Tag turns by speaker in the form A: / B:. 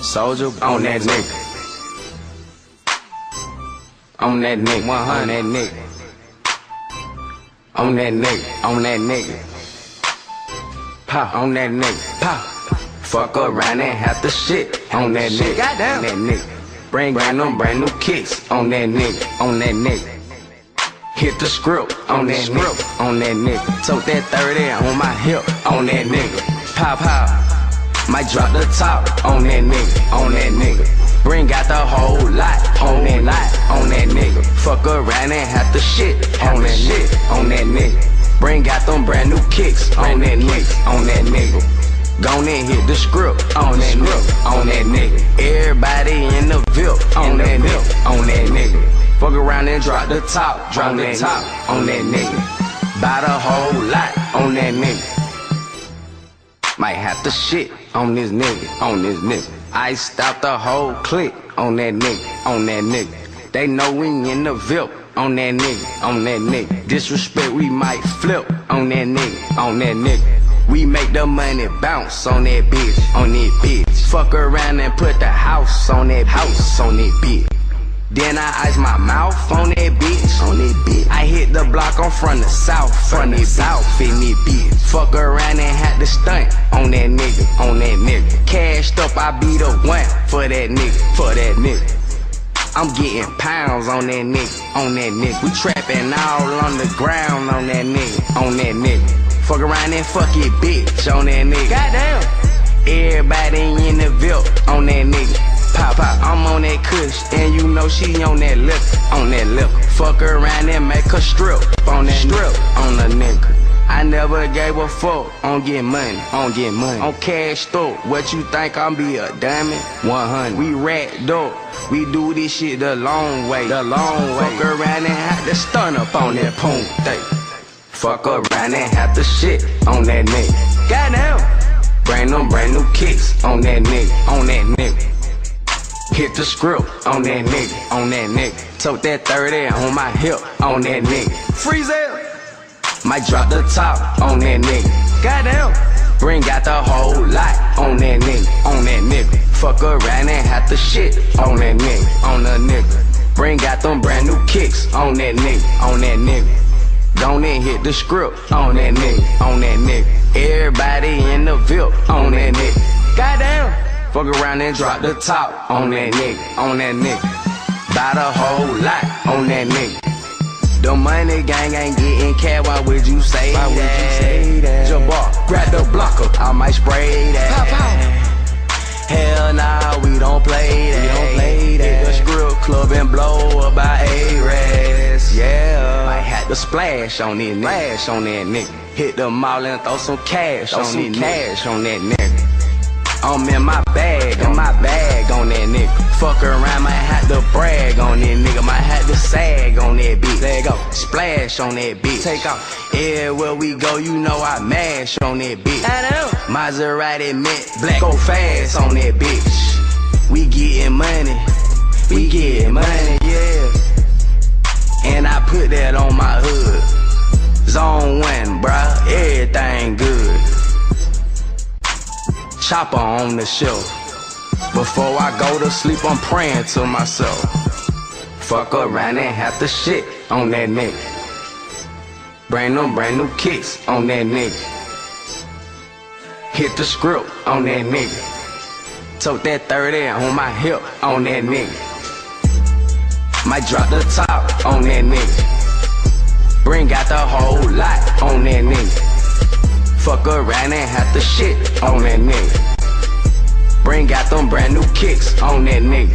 A: Soulja on that nigga. On that nigga, on that nigga. On that nigga, on that nigga. Pop on that nigga, pop. Fuck around and have the shit on that nigga. Goddamn. On that nigga. Bring them brand new kicks on that nigga, on that nigga. Hit the script on that nigga, on that nigga. Tote that 30 on my hip, on that nigga. Pop, pop. Might drop the top on that nigga, on that nigga. Bring out the whole lot on that lot, on that nigga. Fuck around and have the shit on that shit, on that nigga. Bring out them brand new kicks on that nigga, on that nigga. Gon' and hit the script on that nigga, on that nigga. Everybody in the VIP on that nigga, on that nigga. Fuck around and drop the top, drop the top on that nigga. Buy the whole lot on that nigga. Might have to shit on this nigga, on this nigga. I stopped the whole clique on that nigga, on that nigga. They know we in the VIP on that nigga, on that nigga. Disrespect, we might flip on that nigga, on that nigga. We make the money bounce on that bitch, on that bitch. Fuck around and put the house on that house, on that bitch. Then I ice my mouth on that bitch, on that bitch. I hit the block on from the south, from the south in that bitch. Fuck around and had to stunt on that nigga, on that nigga. Cashed up, I be the one for that nigga, for that nigga. I'm getting pounds on that nigga, on that nigga. We trapping all on the ground on that nigga, on that nigga. Fuck around and fuck it, bitch, on that nigga. Goddamn. Everybody in the VIP on that nigga. Pop, pop, I'm on that kush, and you know she on that lip, on that lip. Fuck around and make her strip on that strip, on the nigga. I never gave a fuck on get money, on get money. On cash store, what you think I'm be a diamond? 100. We racked up, we do this shit the long way, the long way. Fuck around and have to stun up on that poon thing. Fuck around and have to shit on that nigga. Goddamn. Bring them brand new kicks on that nigga, on that nigga. Hit the script on that nigga, on that nigga. Tote that 30 on my hip, on that nigga. Freeze it. Might drop the top on that nigga. Goddamn. Bring out the whole lot on that nigga, on that nigga. Fuck around and have the shit on that nigga, on the nigga. Bring out them brand new kicks on that nigga, on that nigga. Gon' and hit the script on that nigga, on that nigga. Everybody in the VIP on that nigga. Goddamn. Fuck around and drop the top on that nigga, on that nigga. Buy the whole lot on that nigga. The money gang ain't getting cash, why would you say that? Why would you say that? Jabbar, grab the blocker, I might spray that. Pop, pop. Hell nah, we don't play that. We don't play that. Hit the script club and blow up by A-Rest. Yeah. Might have to splash on this nigga, splash on that nigga. Hit the mall and throw some cash on this cash on that nigga. I'm in my bag on that nigga. Fuck around, might have to brag on that nigga. Might have to sag on that bitch. There you go, splash on that bitch. Take off. Everywhere we go, you know I mash on that bitch. Maserati mint black, go fast on that bitch. We getting money, we getting money, yeah. And I put that on my hood. Zone 1, bruh, everything good. Chopper on the shelf. Before I go to sleep, I'm praying to myself. Fuck around and have the shit on that nigga. Bring them brand new kicks on that nigga. Hit the script on that nigga. Tote that 30 on my hip on that nigga. Might drop the top on that nigga. Bring out the whole lot on that nigga. Fuck around and have the shit on that nigga. Bring out them brand new kicks on that nigga.